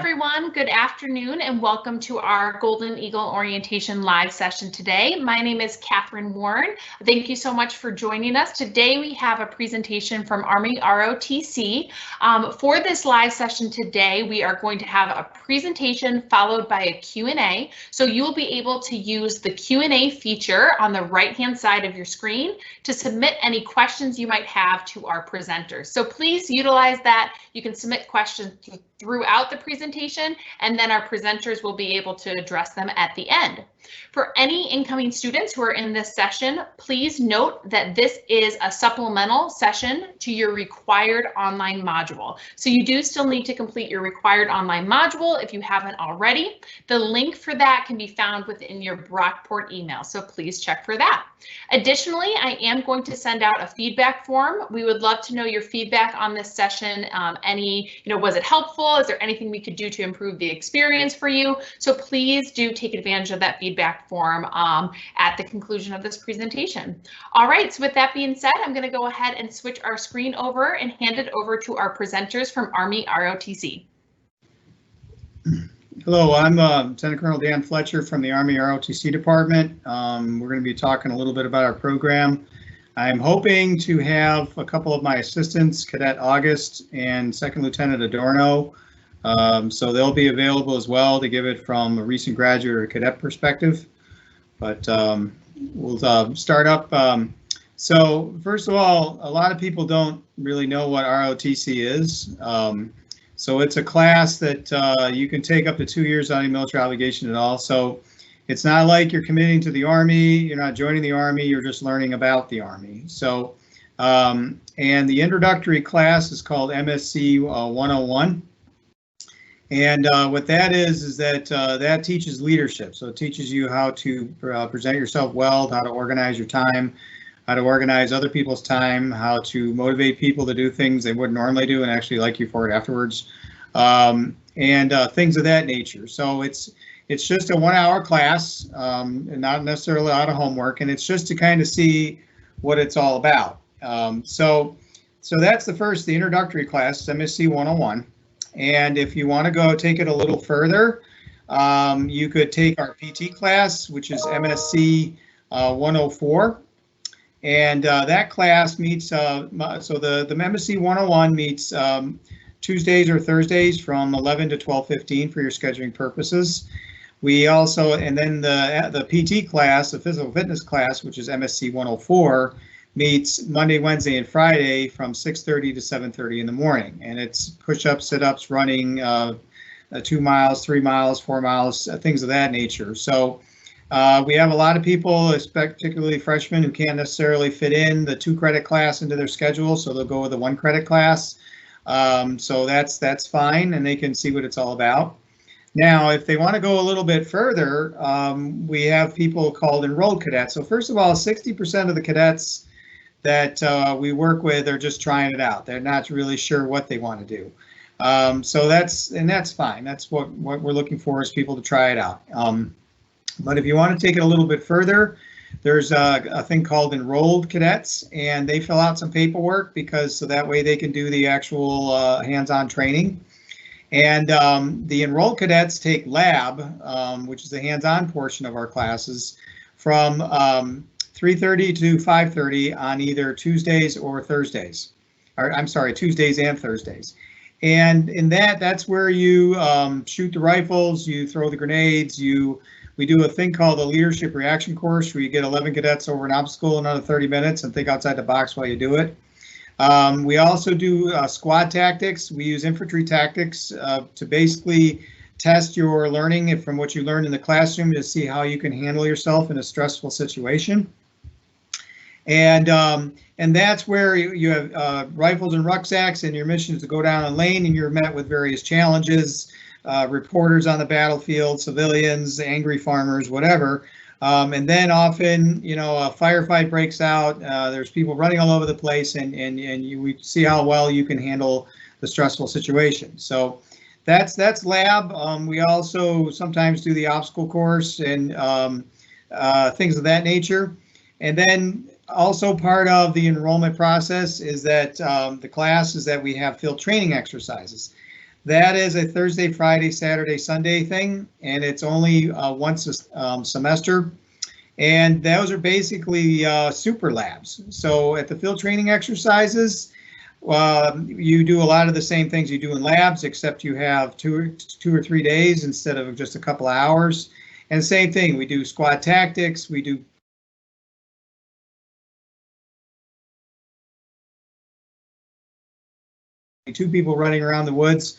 everyone. Good afternoon and welcome to our Golden Eagle Orientation live session today. My name is Catherine Warren. Thank you so much for joining us. Today we have a presentation from Army ROTC. For this live session today, we are going to have a presentation followed by a Q&A. So you will be able to use the Q&A feature on the right-hand side of your screen to submit any questions you might have to our presenters. So please utilize that. You can submit questions throughout the presentation, and then our presenters will be able to address them at the end. For any incoming students who are in this session, please note that this is a supplemental session to your required online module. So you do still need to complete your required online module if you haven't already. The link for that can be found within your Brockport email, so please check for that. Additionally, I am going to send out a feedback form. We would love to know your feedback on this session. Was it helpful? Is there anything we could do to improve the experience for you? So please do take advantage of that feedback form at the conclusion of this presentation. All right, so with that being said, I'm going to go ahead and switch our screen over and hand it over to our presenters from Army ROTC. Hello, I'm Lieutenant Colonel Dan Fletcher from the Army ROTC Department. We're going to be talking a little bit about our program. I'm hoping to have a couple of my assistants, Cadet August and Second Lieutenant Adorno, so they'll be available as well to give it from a recent graduate or cadet perspective. But we'll start up. So first of all, a lot of people don't really know what ROTC is. So it's a class that you can take up to 2 years without any military obligation at all. So it's not like you're committing to the Army, you're not joining the Army, you're just learning about the Army. So, and the introductory class is called MSc 101. And what that is that that teaches leadership. So it teaches you how to present yourself well, how to organize your time, how to organize other people's time, how to motivate people to do things they wouldn't normally do and actually like you for it afterwards, and things of that nature. So it's just a 1 hour class, and not necessarily a lot of homework, and it's just to kind of see what it's all about. So that's the introductory class, MSc 101. And if you want to go take it a little further, you could take our PT class, which is MSc 104. And that class meets, so the MSc 101 meets Tuesdays or Thursdays from 11 to 12:15 for your scheduling purposes. We also, and then the PT class, the physical fitness class, which is MSc 104, meets Monday, Wednesday, and Friday from 6:30 to 7:30 in the morning. And it's push-ups, sit-ups, running, 2 miles, 3 miles, 4 miles, things of that nature. So we have a lot of people, particularly freshmen, who can't necessarily fit in the 2 credit class into their schedule, so they'll go with the 1 credit class. So that's fine, and they can see what it's all about. Now, if they want to go a little bit further, we have people called enrolled cadets. So first of all, 60% of the cadets that we work with are just trying it out. They're not really sure what they want to do. So that's fine. That's what we're looking for, is people to try it out. But if you want to take it a little bit further, there's a thing called enrolled cadets, and they fill out some paperwork so that way they can do the actual hands-on training. And the enrolled cadets take lab, which is the hands-on portion of our classes, from 3:30 to 5:30 on either Tuesdays or Thursdays. Tuesdays and Thursdays. And in that's where you shoot the rifles, you throw the grenades, we do a thing called a leadership reaction course where you get 11 cadets over an obstacle in another 30 minutes and think outside the box while you do it. We also do squad tactics. We use infantry tactics to basically test your learning from what you learned in the classroom to see how you can handle yourself in a stressful situation. And that's where you have rifles and rucksacks, and your mission is to go down a lane, and you're met with various challenges, reporters on the battlefield, civilians, angry farmers, whatever. And then often, a firefight breaks out. There's people running all over the place, and we see how well you can handle the stressful situation. So that's lab. We also sometimes do the obstacle course and things of that nature. And then also part of the enrollment process is that the class is that we have field training exercises. That is a Thursday, Friday, Saturday, Sunday thing, and it's only once a semester. And those are basically super labs. So at the field training exercises, you do a lot of the same things you do in labs, except you have two or 3 days instead of just a couple of hours. And same thing, we do squad tactics, we do two people running around the woods,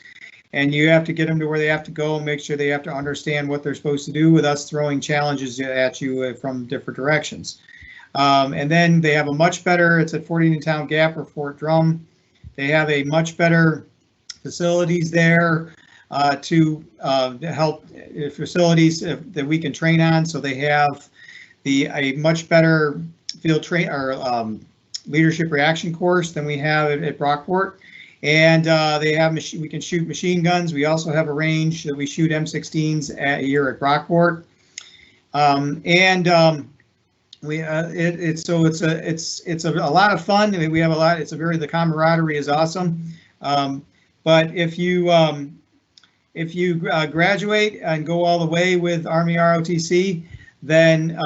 and you have to get them to where they have to go and make sure they have to understand what they're supposed to do with us throwing challenges at you from different directions. And then they have a much better, it's at Fort Uniontown Gap or Fort Drum. They have a much better facilities there to help facilities that we can train on. So they have a much better field train or leadership reaction course than we have at Brockport. And they have we can shoot machine guns. We also have a range that we shoot M16s a year at Brockport. It's a lot of fun. I mean, we have a lot. The camaraderie is awesome. But if you graduate and go all the way with Army ROTC, then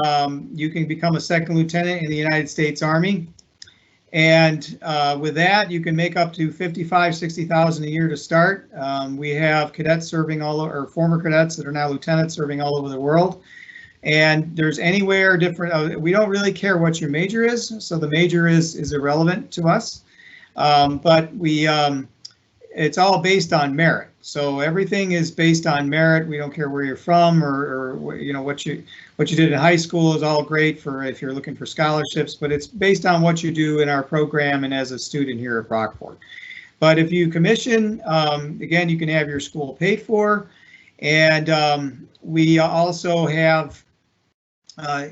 you can become a second lieutenant in the United States Army. And with that, you can make up to $55,000–$60,000 a year to start. We have cadets serving all over, or former cadets that are now lieutenants serving all over the world. And there's anywhere different. We don't really care what your major is, so the major is irrelevant to us. But it's all based on merit. So everything is based on merit. We don't care where you're from or what you did in high school is all great for if you're looking for scholarships, but it's based on what you do in our program and as a student here at Brockport. But if you commission, again, you can have your school paid for. And we also have,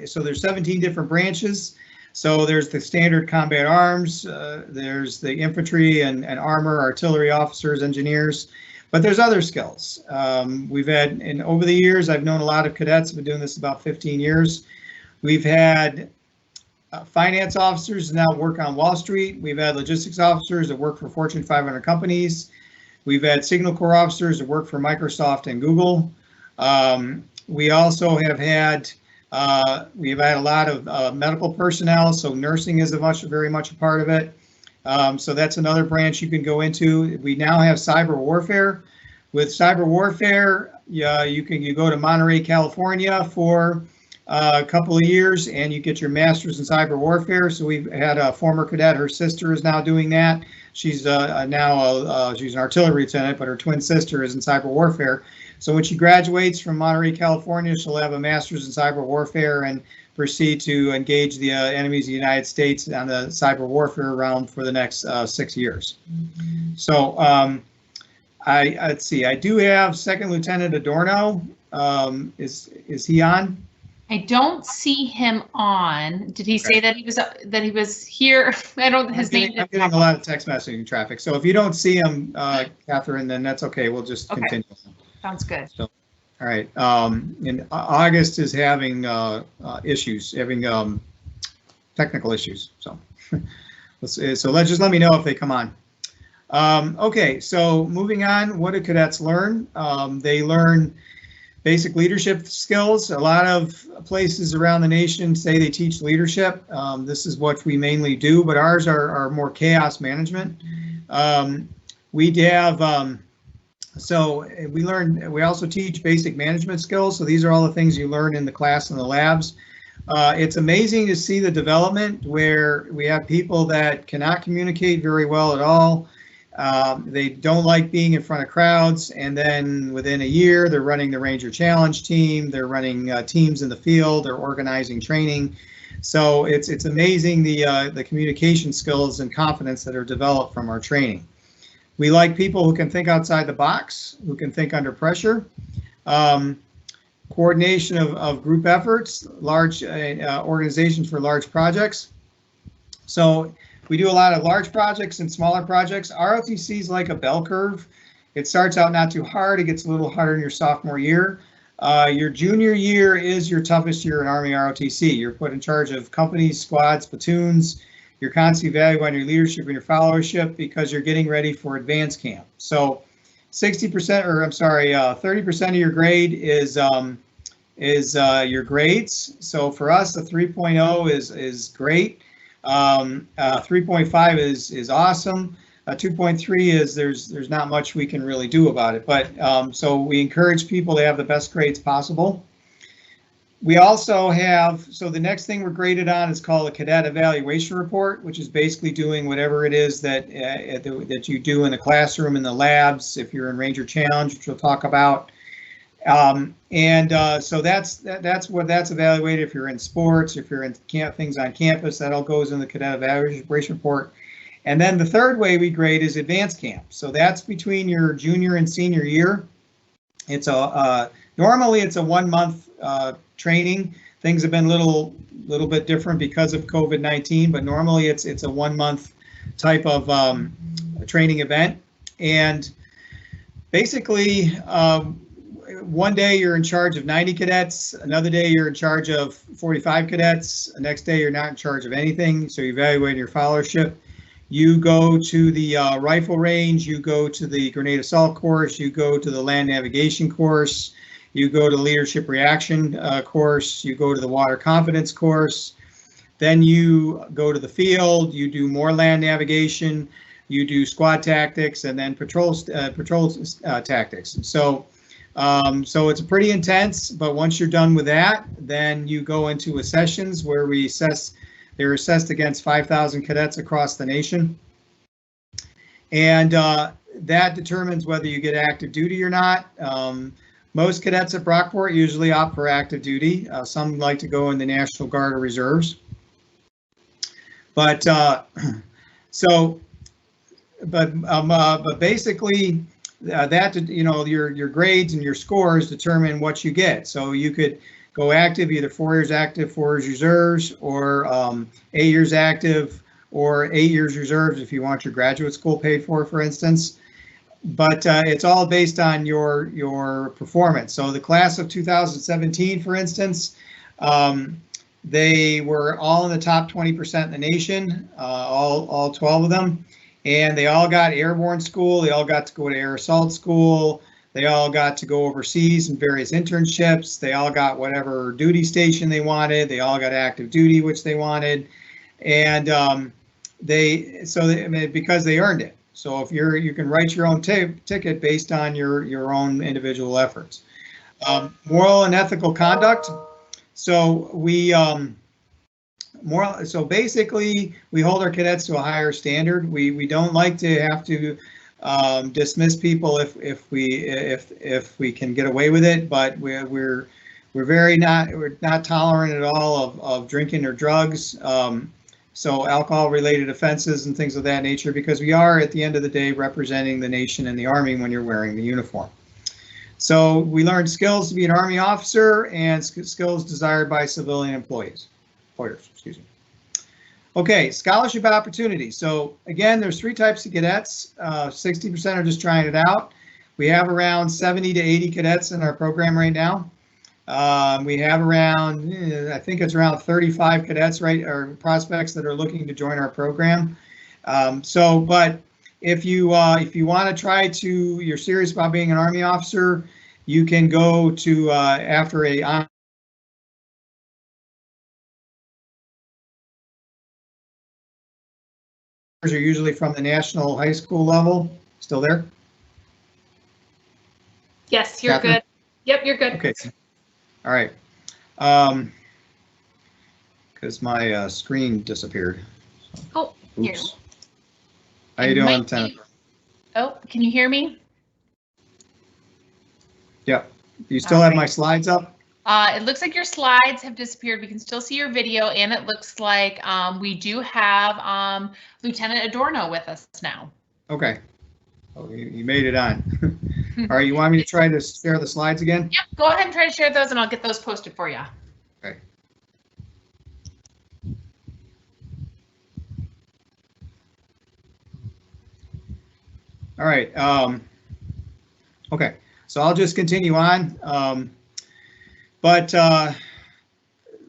so there's 17 different branches. So there's the standard combat arms, there's the infantry and armor, artillery officers, engineers, but there's other skills. We've had, and over the years, I've known a lot of cadets, I've been doing this about 15 years. We've had finance officers now work on Wall Street. We've had logistics officers that work for Fortune 500 companies. We've had Signal Corps officers that work for Microsoft and Google. We also have had we've had a lot of medical personnel, so nursing is very much a part of it. So that's another branch you can go into. We now have cyber warfare. With cyber warfare, you go to Monterey, California for a couple of years, and you get your master's in cyber warfare. So we've had a former cadet. Her sister is now doing that. She's now she's an artillery lieutenant, but her twin sister is in cyber warfare. So when she graduates from Monterey, California, she'll have a master's in cyber warfare and proceed to engage the enemies of the United States on the cyber warfare round for the next 6 years. So let's see. I do have Second Lieutenant Adorno. Is he on? I don't see him on. Did he say that he was here? I don't. His name. I'm getting a lot of text messaging traffic. So if you don't see him, Catherine, then that's okay. We'll just continue. Sounds good. So, all right. And August is having issues, having technical issues. So let me know if they come on. Okay. So moving on, what do cadets learn? They learn basic leadership skills. A lot of places around the nation say they teach leadership. This is what we mainly do, but ours are more chaos management. We have. So we also teach basic management skills. So these are all the things you learn in the class and the labs. It's amazing to see the development where we have people that cannot communicate very well at all. They don't like being in front of crowds, and then within a year, they're running the Ranger Challenge team. They're running teams in the field. They're organizing training. So it's amazing the communication skills and confidence that are developed from our training. We like people who can think outside the box, who can think under pressure. Coordination of group efforts, large organizations for large projects. So we do a lot of large projects and smaller projects. ROTC is like a bell curve. It starts out not too hard. It gets a little harder in your sophomore year. Your junior year is your toughest year in Army ROTC. You're put in charge of companies, squads, platoons. You're constantly evaluating your leadership and your followership because you're getting ready for advance camp. So 60%, or I'm sorry, 30% of your grade is your grades. So for us, the 3.0 is great. 3.5 is awesome. 2.3 is there's not much we can really do about it. But so we encourage people to have the best grades possible. We also have, so the next thing we're graded on is called a cadet evaluation report, which is basically doing whatever it is that that you do in the classroom, in the labs, if you're in Ranger Challenge, which we'll talk about. So that's what that's evaluated. If you're in sports, if you're in things on campus, that all goes in the cadet evaluation report. And then the third way we grade is advanced camp. So that's between your junior and senior year. It's normally it's a 1 month training. Things have been little bit different because of COVID-19, but normally it's a 1 month type of training event. And basically, one day you're in charge of 90 cadets, another day you're in charge of 45 cadets, the next day you're not in charge of anything, so you evaluate your followership. You go to the rifle range, you go to the grenade assault course, you go to the land navigation course, you go to leadership reaction course, you go to the water confidence course, then you go to the field, you do more land navigation, you do squad tactics, and then patrol tactics. So it's pretty intense, but once you're done with that, then you go into accessions where we assess. They're assessed against 5,000 cadets across the nation, and that determines whether you get active duty or not. Most cadets at Brockport usually opt for active duty. Some like to go in the National Guard or Reserves, but basically. That, you know, your grades and your scores determine what you get. So you could go active, either 4 years active, 4 years reserves, or 8 years active, or 8 years reserves if you want your graduate school paid for instance. But it's all based on your performance. So the class of 2017, for instance, they were all in the top 20% in the nation, all 12 of them. And they all got airborne school, they all got to go to air assault school, they all got to go overseas in various internships, they all got whatever duty station they wanted, they all got active duty, which they wanted, and because they earned it. So if you can write your own ticket based on your own individual efforts. Moral and ethical conduct. So so basically, we hold our cadets to a higher standard. We don't like to have to dismiss people if we can get away with it, but we're not tolerant at all of drinking or drugs. So alcohol-related offenses and things of that nature, because we are at the end of the day representing the nation and the Army when you're wearing the uniform. So we learned skills to be an Army officer and skills desired by civilian employers, excuse me. Okay, scholarship opportunities. So again, there's 3 types of cadets. 60% are just trying it out. We have around 70 to 80 cadets in our program right now. We have around, I think it's around 35 cadets, right, or prospects that are looking to join our program. But if you want to try to, you're serious about being an Army officer, you can go to after a are usually from the national high school level. Still there? Yes, you're Catherine? Good. Yep, you're good. Okay. All right. Because my screen disappeared. Oh, oops. Here. How you doing, Jennifer? Oh, can you hear me? Yep. Do you still have my slides up? It looks like your slides have disappeared. We can still see your video, and it looks like we do have Lieutenant Adorno with us now. Okay. Oh, you made it on. All right, you want me to try to share the slides again? Yep, go ahead and try to share those, and I'll get those posted for you. Okay. All right. Okay, so I'll just continue on.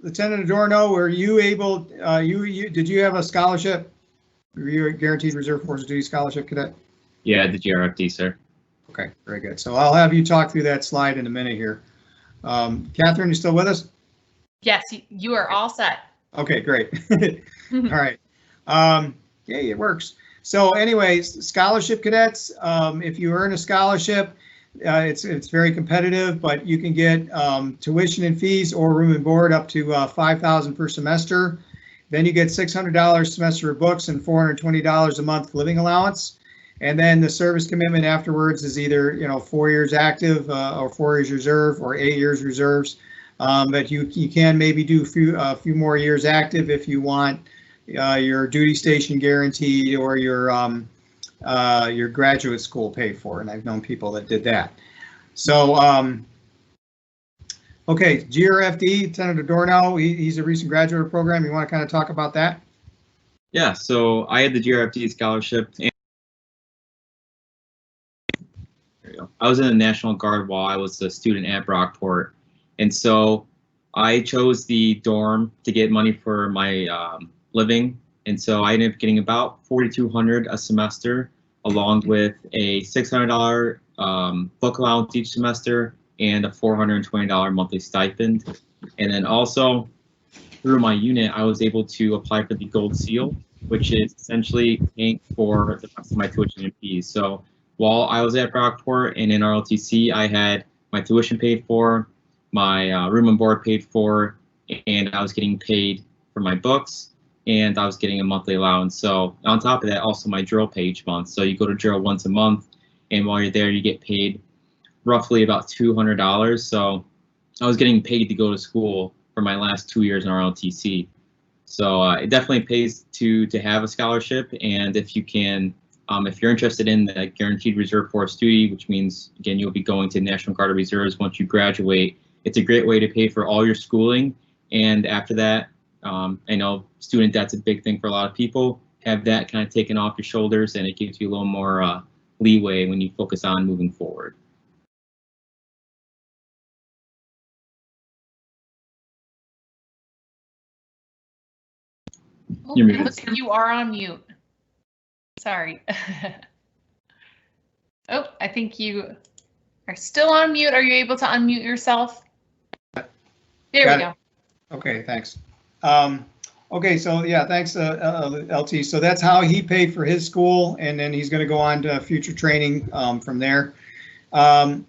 Lieutenant Adorno, were you able, did you have a scholarship? Were you a guaranteed reserve force duty scholarship cadet? Yeah, the GRFD, sir. Okay, very good. So I'll have you talk through that slide in a minute here. Catherine, you still with us? Yes, you are all set. Okay, great. All right. Yeah, it works. So anyways, scholarship cadets, if you earn a scholarship, it's very competitive, but you can get tuition and fees or room and board up to $5,000 per semester. Then you get $600 semester of books and $420 a month living allowance. And then the service commitment afterwards is either 4 years active or 4 years reserve or 8 years reserves. But you can maybe do a few more years active if you want your duty station guaranteed or your graduate school paid for. And I've known people that did that. So, okay, GRFD, Senator Dornow, he's a recent graduate program. You want to kind of talk about that? Yeah, so I had the GRFD scholarship. I was in the National Guard while I was a student at Brockport. And so I chose the dorm to get money for my living. And so I ended up getting about $4,200 a semester, along with a $600 book allowance each semester and a $420 monthly stipend. And then also through my unit, I was able to apply for the Gold Seal, which is essentially paying for the rest of my tuition and fees. So while I was at Brockport and in ROTC, I had my tuition paid for, my room and board paid for, and I was getting paid for my books, and I was getting a monthly allowance. So on top of that, also my drill pay each month. So you go to drill once a month, and while you're there, you get paid roughly about $200. So I was getting paid to go to school for my last 2 years in ROTC. So it definitely pays to have a scholarship, and if you can, if you're interested in the guaranteed reserve force duty, which means, again, you'll be going to National Guard Reserves once you graduate, it's a great way to pay for all your schooling. And after that, I know student debt's a big thing for a lot of people. Have that kind of taken off your shoulders, and it gives you a little more leeway when you focus on moving forward. Oh, it looks like you are on mute. Sorry. Oh, I think you are still on mute. Are you able to unmute yourself? There we go. Okay, thanks. Okay, so yeah, thanks, LT. So that's how he paid for his school, and then he's going to go on to future training from there. And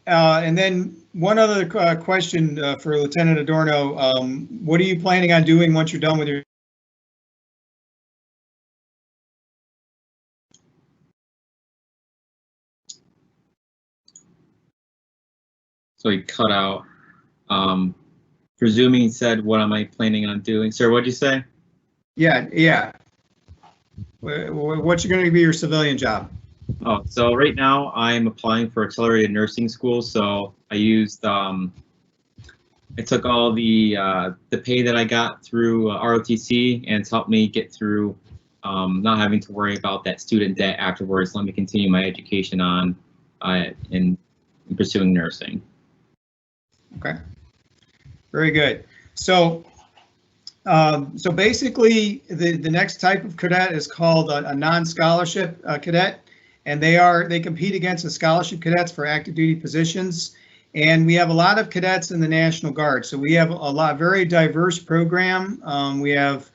then one other question for Lieutenant Adorno. What are you planning on doing once you're done with your? So he cut out. Presuming he said, what am I planning on doing? Sir, what'd you say? Yeah. What's going to be your civilian job? Oh, so right now I'm applying for accelerated nursing school. So I used, I took all the pay that I got through ROTC, and it's helped me get through not having to worry about that student debt afterwards. Let me continue my education on in pursuing nursing. Okay. Very good. So, so basically, the next type of cadet is called a non-scholarship cadet, and they compete against the scholarship cadets for active duty positions. And we have a lot of cadets in the National Guard, so we have a very diverse program. We have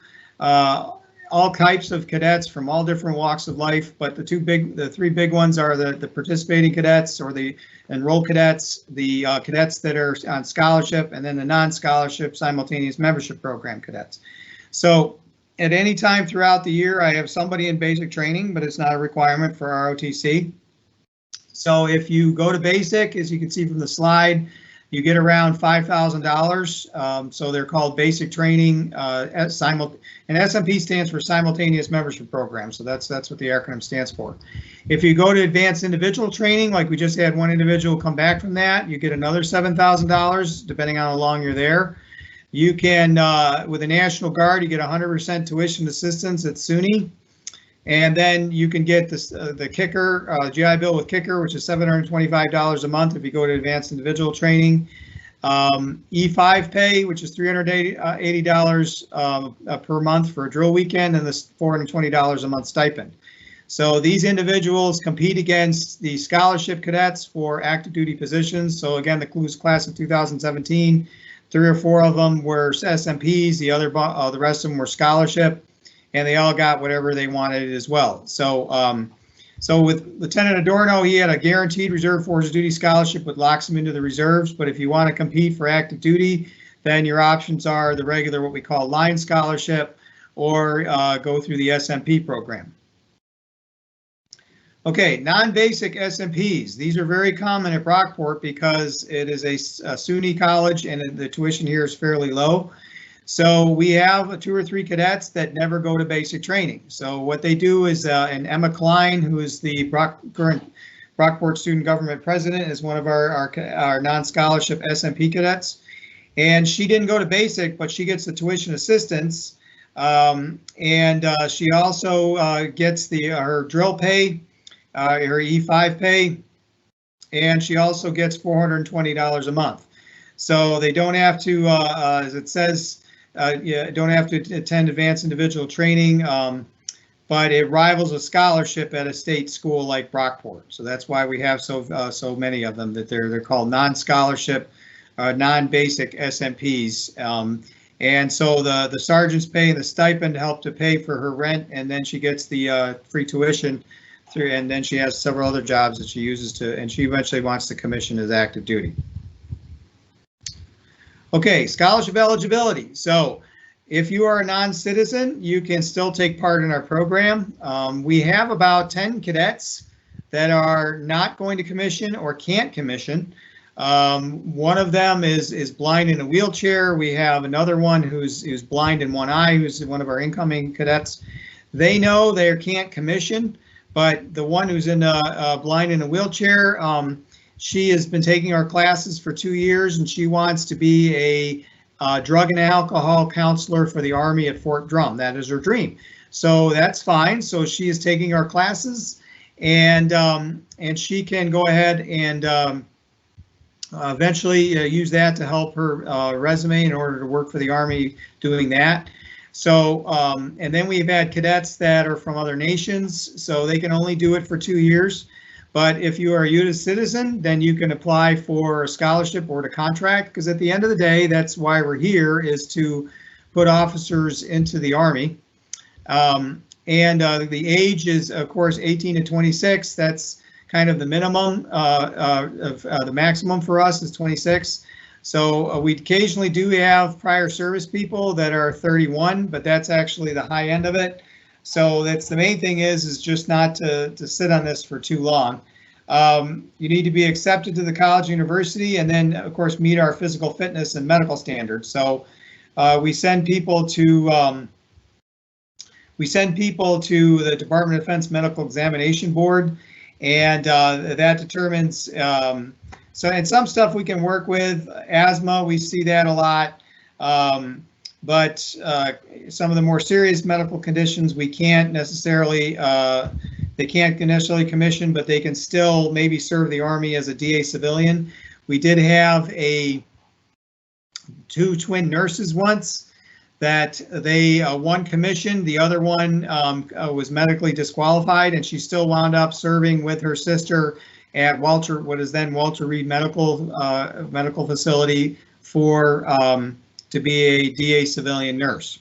all types of cadets from all different walks of life, but the three big ones are the participating cadets or the enrolled cadets, the cadets that are on scholarship, and then the non-scholarship simultaneous membership program cadets. So at any time throughout the year, I have somebody in basic training, but it's not a requirement for ROTC. So if you go to basic, as you can see from the slide, you get around $5,000. So they're called basic training, and SMP stands for simultaneous membership program. So that's what the acronym stands for. If you go to advanced individual training, like we just had one individual come back from that, you get another $7,000 depending on how long you're there. You can, with the National Guard, you get 100% tuition assistance at SUNY. And then you can get this, the kicker, GI Bill with kicker, which is $725 a month if you go to advanced individual training. E5 pay, which is $380 per month for a drill weekend, and this $420 a month stipend. So these individuals compete against the scholarship cadets for active duty positions. So again, the class of 2017, 3 or 4 of them were SMPs, the rest of them were scholarship, and they all got whatever they wanted as well. So so with Lieutenant Adorno, he had a guaranteed Reserve Forces duty scholarship, which locks him into the reserves. But if you want to compete for active duty, then your options are the regular, what we call line scholarship, or go through the SMP program. Okay, non-basic SMPs. These are very common at Brockport because it is a SUNY college and the tuition here is fairly low. So we have 2 or 3 cadets that never go to basic training. So what they do is, and Emma Klein, who is the current Brockport Student Government President, is one of our non-scholarship SMP cadets. And she didn't go to basic, but she gets the tuition assistance. She also gets her drill pay, her E5 pay, and she also gets $420 a month. So they don't have to, as it says, don't have to attend advanced individual training, but it rivals a scholarship at a state school like Brockport. So that's why we have so many of them, that they're called non-scholarship, non-basic SMPs. And so the sergeant's paying the stipend to help to pay for her rent, and then she gets the free tuition through, and then she has several other jobs that she uses and she eventually wants to commission as active duty. Okay, scholarship eligibility. So if you are a non-citizen, you can still take part in our program. We have about 10 cadets that are not going to commission or can't commission. One of them is blind in a wheelchair. We have another one who's blind in one eye, who's one of our incoming cadets. They know they can't commission, but the one who's blind in a wheelchair, she has been taking our classes for 2 years, and she wants to be a drug and alcohol counselor for the Army at Fort Drum. That is her dream. So that's fine. So she is taking our classes, and she can go ahead and eventually use that to help her resume in order to work for the Army doing that. So, and then we've had cadets that are from other nations, so they can only do it for 2 years. But if you are a U.S. citizen, then you can apply for a scholarship or to contract, because at the end of the day, that's why we're here, is to put officers into the Army. The age is, of course, 18 to 26. That's kind of the minimum. The maximum for us is 26. So we occasionally do have prior service people that are 31, but that's actually the high end of it. So that's the main thing is just not to sit on this for too long. You need to be accepted to the college, university, and then of course meet our physical fitness and medical standards. So we send people to the Department of Defense Medical Examination Board, and that determines. So and some stuff we can work with. Asthma, we see that a lot. But some of the more serious medical conditions, we can't necessarily, they can't necessarily commission, but they can still maybe serve the Army as a DA civilian. We did have 2 twin nurses once that one commissioned, the other one was medically disqualified, and she still wound up serving with her sister at what is then Walter Reed Medical Facility to be a DA civilian nurse.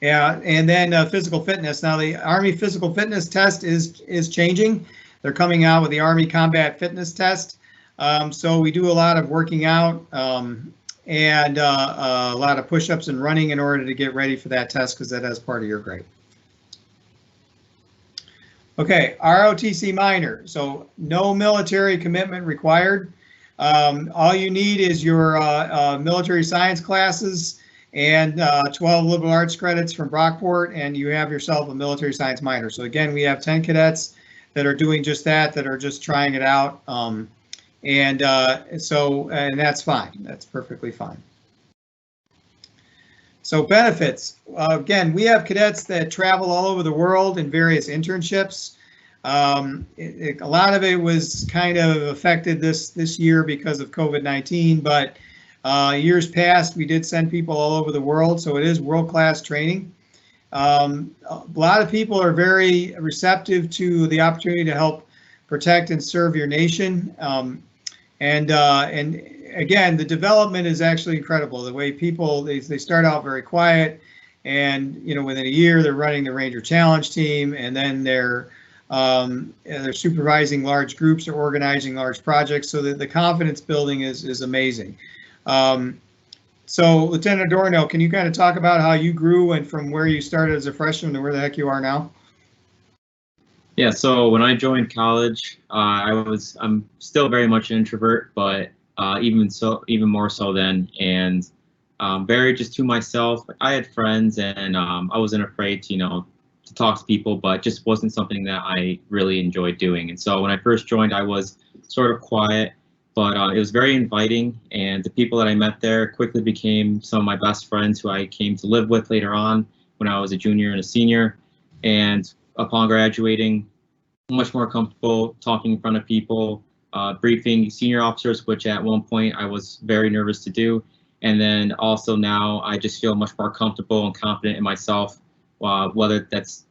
Yeah, and then physical fitness. Now the Army physical fitness test is changing. They're coming out with the Army Combat Fitness Test. So we do a lot of working out and a lot of push-ups and running in order to get ready for that test, because that is part of your grade. Okay, ROTC minor. So no military commitment required. All you need is your military science classes and 12 liberal arts credits from Brockport, and you have yourself a military science minor. So again, we have 10 cadets that are doing just that are just trying it out. And that's fine. That's perfectly fine. So benefits. Again, we have cadets that travel all over the world in various internships. A lot of it was kind of affected this year because of COVID-19, but years past we did send people all over the world, so it is world-class training. A lot of people are very receptive to the opportunity to help protect and serve your nation. And again, the development is actually incredible. The way people, they start out very quiet, and within a year they're running the Ranger Challenge team, and then they're supervising large groups or organizing large projects. So that the confidence building is amazing. So Lieutenant Adorno, can you kind of talk about how you grew and from where you started as a freshman to where the heck you are now? Yeah, so when I joined college, I'm still very much an introvert, but even more so then, and very just to myself. I had friends, and I wasn't afraid to to talk to people, but just wasn't something that I really enjoyed doing. And so when I first joined, I was sort of quiet, but it was very inviting, and the people that I met there quickly became some of my best friends who I came to live with later on when I was a junior and a senior. And upon graduating, much more comfortable talking in front of people, briefing senior officers, which at one point I was very nervous to do. And then also now I just feel much more comfortable and confident in myself, whether that's,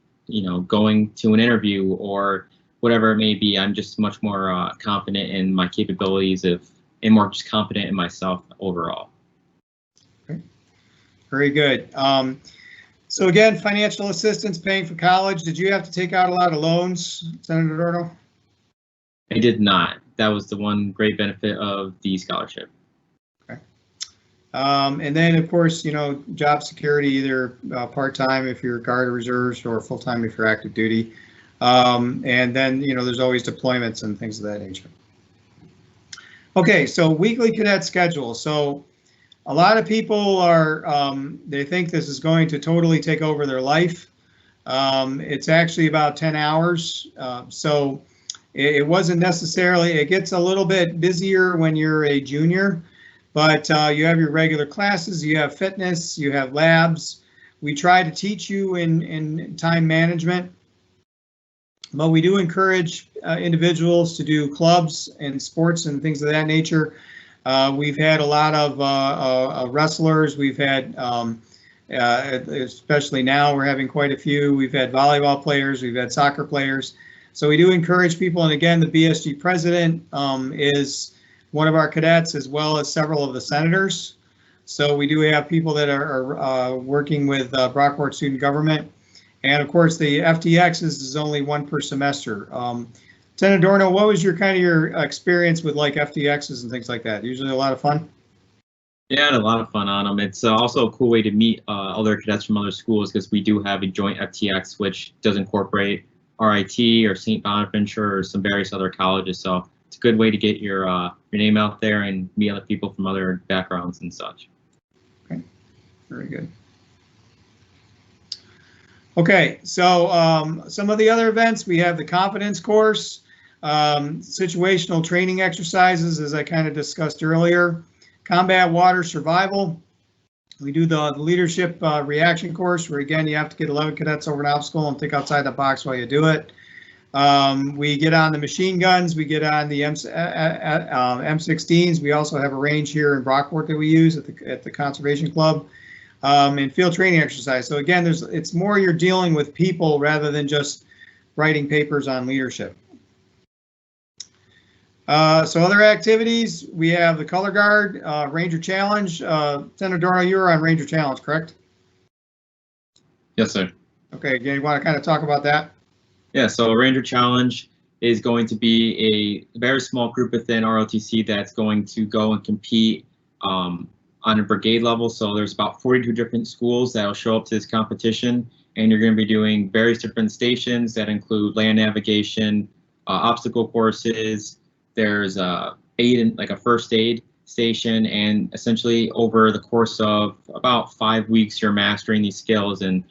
going to an interview or whatever it may be. I'm just much more confident in my capabilities and more just confident in myself overall. Okay. Very good. So again, financial assistance paying for college. Did you have to take out a lot of loans, Senator Adorno? I did not. That was the one great benefit of the scholarship. Okay. And then, of course, job security, either part-time if you're guard or reserves, or full-time if you're active duty. And then, there's always deployments and things of that nature. Okay, so weekly cadet schedule. So a lot of people are, they think this is going to totally take over their life. It's actually about 10 hours. So it wasn't necessarily, it gets a little bit busier when you're a junior, but you have your regular classes, you have fitness, you have labs. We try to teach you in time management, but we do encourage individuals to do clubs and sports and things of that nature. We've had a lot of wrestlers. We've had, especially now, we're having quite a few. We've had volleyball players. We've had soccer players. So we do encourage people. And again, the BSG president is one of our cadets, as well as several of the senators. So we do have people that are working with Brockport Student Government. And of course, the FTX is only one per semester. Senator Adorno, what was your experience with like FTXs and things like that? Usually a lot of fun? Yeah, I had a lot of fun on them. It's also a cool way to meet other cadets from other schools, because we do have a joint FTX, which does incorporate RIT or St. Bonaventure or some various other colleges. So it's a good way to get your name out there and meet other people from other backgrounds and such. Okay, very good. Okay, so some of the other events, we have the confidence course, situational training exercises, as I kind of discussed earlier, combat water survival. We do the leadership reaction course, where again, you have to get 11 cadets over an obstacle and think outside the box while you do it. We get on the machine guns, we get on the M16s. We also have a range here in Brockport that we use at the Conservation Club. And field training exercise. So again, it's more you're dealing with people rather than just writing papers on leadership. So other activities, we have the Color Guard, Ranger Challenge. Senator Adorno, you were on Ranger Challenge, correct? Yes, sir. Okay, again, you want to kind of talk about that? Yeah, so Ranger Challenge is going to be a very small group within ROTC that's going to go and compete on a brigade level. So there's about 42 different schools that will show up to this competition, and you're going to be doing various different stations that include land navigation, obstacle courses. There's like a first aid station, and essentially over the course of about 5 weeks, you're mastering these skills and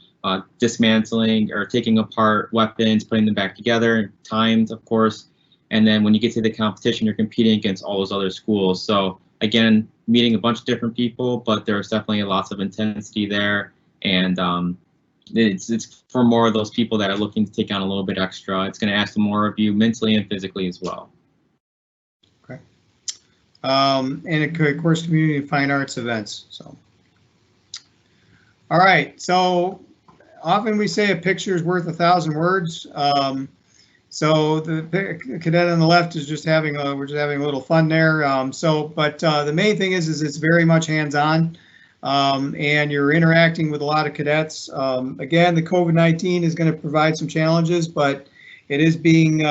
dismantling or taking apart weapons, putting them back together, timed, of course. And then when you get to the competition, you're competing against all those other schools. So again, meeting a bunch of different people, but there's definitely lots of intensity there. And it's for more of those people that are looking to take on a little bit extra. It's going to ask more of you mentally and physically as well. Okay. And of course, community and fine arts events. So, all right. So often we say a picture is worth 1,000 words. So the cadet on the left is just having we're just having a little fun there. But the main thing is it's very much hands-on, and you're interacting with a lot of cadets. Again, the COVID-19 is going to provide some challenges, but it is being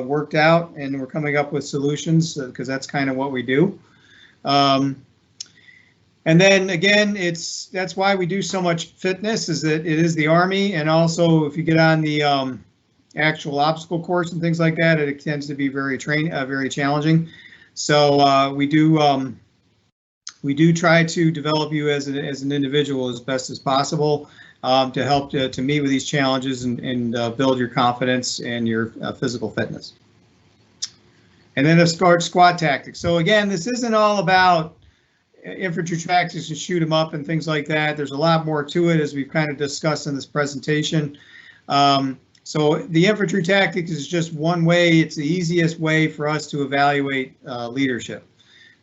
worked out, and we're coming up with solutions because that's kind of what we do. And then again, that's why we do so much fitness, is that it is the Army, and also if you get on the actual obstacle course and things like that, it tends to be very challenging. So we do try to develop you as an individual as best as possible, to help to meet with these challenges and build your confidence and your physical fitness. And then the squad tactics. So again, this isn't all about infantry tactics and shoot them up and things like that. There's a lot more to it, as we've kind of discussed in this presentation. So the infantry tactics is just one way. It's the easiest way for us to evaluate leadership.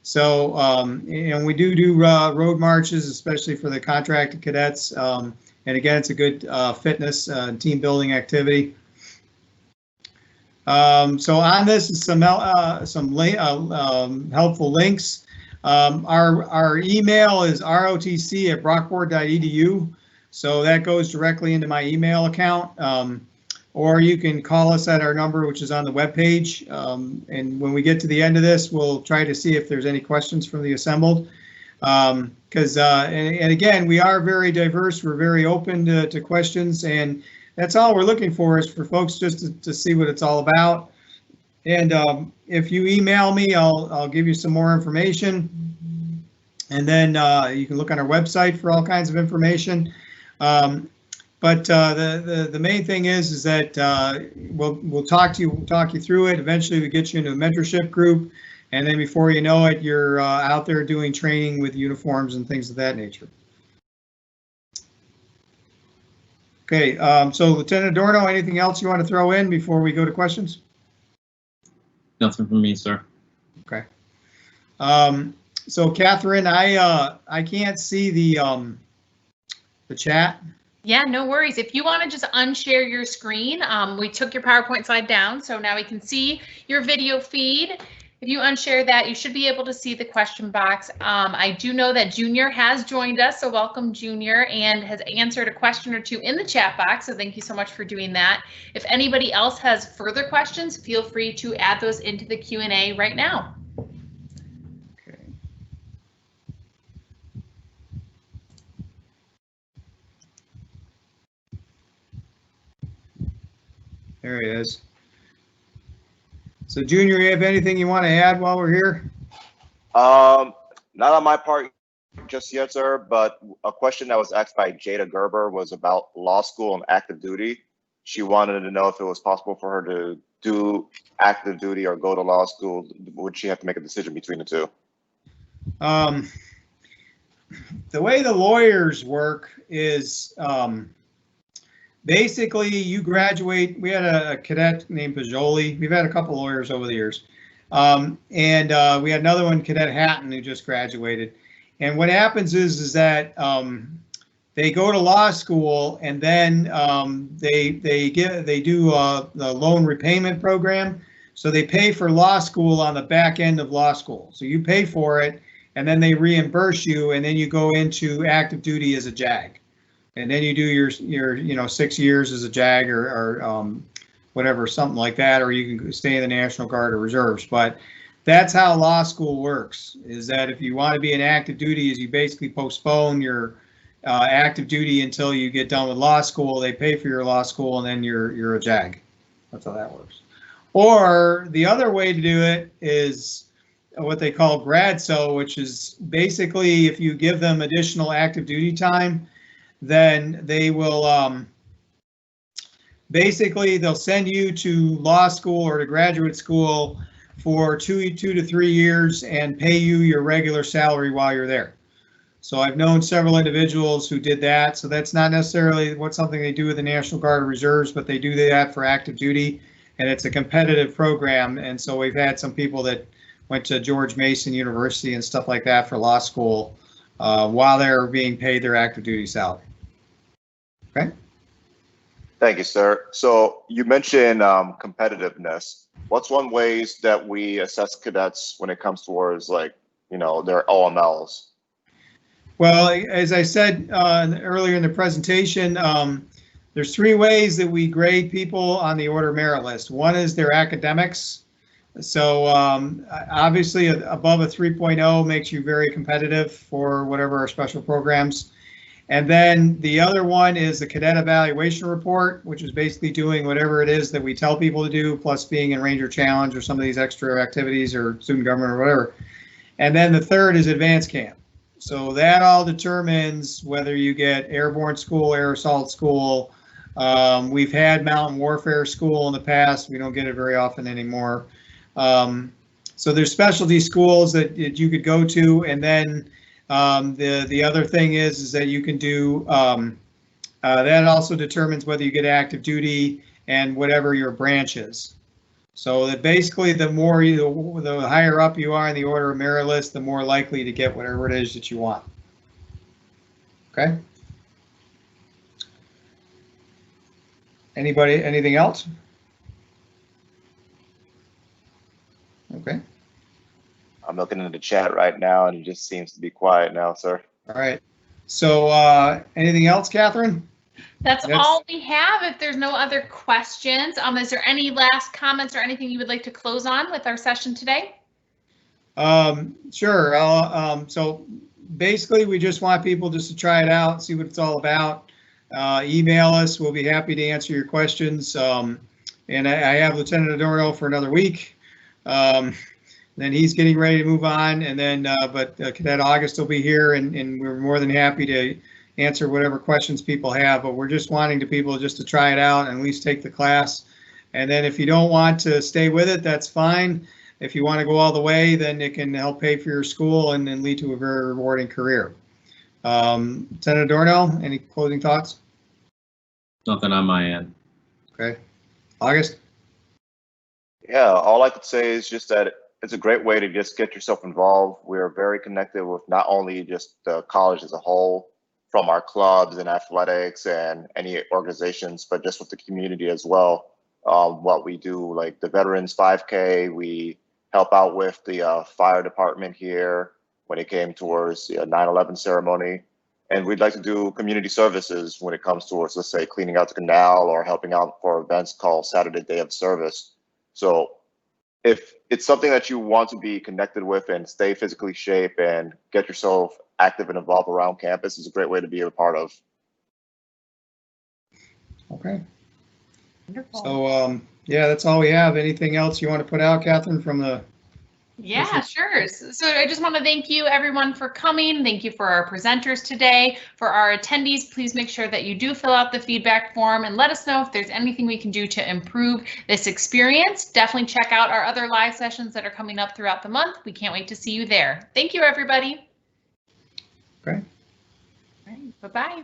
So and we do road marches, especially for the contracted cadets. And again, it's a good fitness team building activity. So on this is some helpful links. Our email is rotc@brockport.edu, so that goes directly into my email account. Or you can call us at our number, which is on the webpage. And when we get to the end of this, we'll try to see if there's any questions from the assembled. And again, we are very diverse. We're very open to questions, and that's all we're looking for, is for folks just to see what it's all about. And if you email me, I'll give you some more information. And then you can look on our website for all kinds of information. But the main thing is that we'll talk you through it. Eventually, we get you into a mentorship group, and then before you know it, you're out there doing training with uniforms and things of that nature. Okay, so Lieutenant Adorno, anything else you want to throw in before we go to questions? Nothing from me, sir. Okay. So Catherine, I can't see the chat. Yeah, no worries. If you want to just unshare your screen, we took your PowerPoint slide down, so now we can see your video feed. If you unshare that, you should be able to see the question box. I do know that Junior has joined us, so welcome Junior, and has answered a question or two in the chat box, so thank you so much for doing that. If anybody else has further questions, feel free to add those into the Q&A right now. Okay. There he is. So Junior, you have anything you want to add while we're here? Not on my part just yet, sir, but a question that was asked by Jada Gerber was about law school and active duty. She wanted to know if it was possible for her to do active duty or go to law school. Would she have to make a decision between the two? The way the lawyers work is basically you graduate. We had a cadet named Pajoli. We've had a couple lawyers over the years. And we had another one, Cadet Hatton, who just graduated. And what happens is that they go to law school, and then they do the loan repayment program. So they pay for law school on the back end of law school. So you pay for it, and then they reimburse you, and then you go into active duty as a JAG. And then you do your 6 years as a JAG or whatever, something like that, or you can stay in the National Guard or Reserves. But that's how law school works, is that if you want to be in active duty, is you basically postpone your active duty until you get done with law school. They pay for your law school, and then you're a JAG. That's how that works. Or the other way to do it is what they call GradSo, which is basically if you give them additional active duty time, then they will basically they'll send you to law school or to graduate school for two to 3 years and pay you your regular salary while you're there. So I've known several individuals who did that. So that's not necessarily something they do with the National Guard or Reserves, but they do that for active duty, and it's a competitive program. And so we've had some people that went to George Mason University and stuff like that for law school while they're being paid their active duty salary. Okay. Thank you, sir. So you mentioned competitiveness. What's one ways that we assess cadets when it comes towards like, their OMLs? Well, as I said earlier in the presentation, there's 3 ways that we grade people on the order merit list. One is their academics. So obviously above a 3.0 makes you very competitive for whatever our special programs. And then the other one is the cadet evaluation report, which is basically doing whatever it is that we tell people to do, plus being in Ranger Challenge or some of these extra activities or student government or whatever. And then the third is advanced camp. So that all determines whether you get airborne school, air assault school. We've had mountain warfare school in the past. We don't get it very often anymore. So there's specialty schools that you could go to, and then the other thing is that you can do that also determines whether you get active duty and whatever your branch is. So that basically the higher up you are in the order of merit list, the more likely to get whatever it is that you want. Okay. Anything else? Okay. I'm looking in the chat right now, and it just seems to be quiet now, sir. All right. So anything else, Catherine? That's all we have. If there's no other questions, is there any last comments or anything you would like to close on with our session today? Sure. So basically, we just want people just to try it out, see what it's all about. Email us. We'll be happy to answer your questions. And I have Lieutenant Adorno for another week. Then he's getting ready to move on, and then but Cadet August will be here, and we're more than happy to answer whatever questions people have. But we're just wanting people just to try it out and at least take the class. And then if you don't want to stay with it, that's fine. If you want to go all the way, then it can help pay for your school and then lead to a very rewarding career. Senator Adorno, any closing thoughts? Nothing on my end. Okay. August? Yeah, all I could say is just that it's a great way to just get yourself involved. We're very connected with not only just the college as a whole, from our clubs and athletics and any organizations, but just with the community as well. What we do, like the Veterans 5K, we help out with the fire department here when it came towards the 9/11 ceremony. And we'd like to do community services when it comes towards, let's say, cleaning out the canal or helping out for events called Saturday Day of Service. So if it's something that you want to be connected with and stay physically shape and get yourself active and involved around campus, is a great way to be a part of. Okay. Wonderful. So yeah, that's all we have. Anything else you want to put out, Catherine, from the? Yeah, sure. So I just want to thank you everyone for coming. Thank you for our presenters today. For our attendees, please make sure that you do fill out the feedback form and let us know if there's anything we can do to improve this experience. Definitely check out our other live sessions that are coming up throughout the month. We can't wait to see you there. Thank you, everybody. Okay. All right, bye-bye.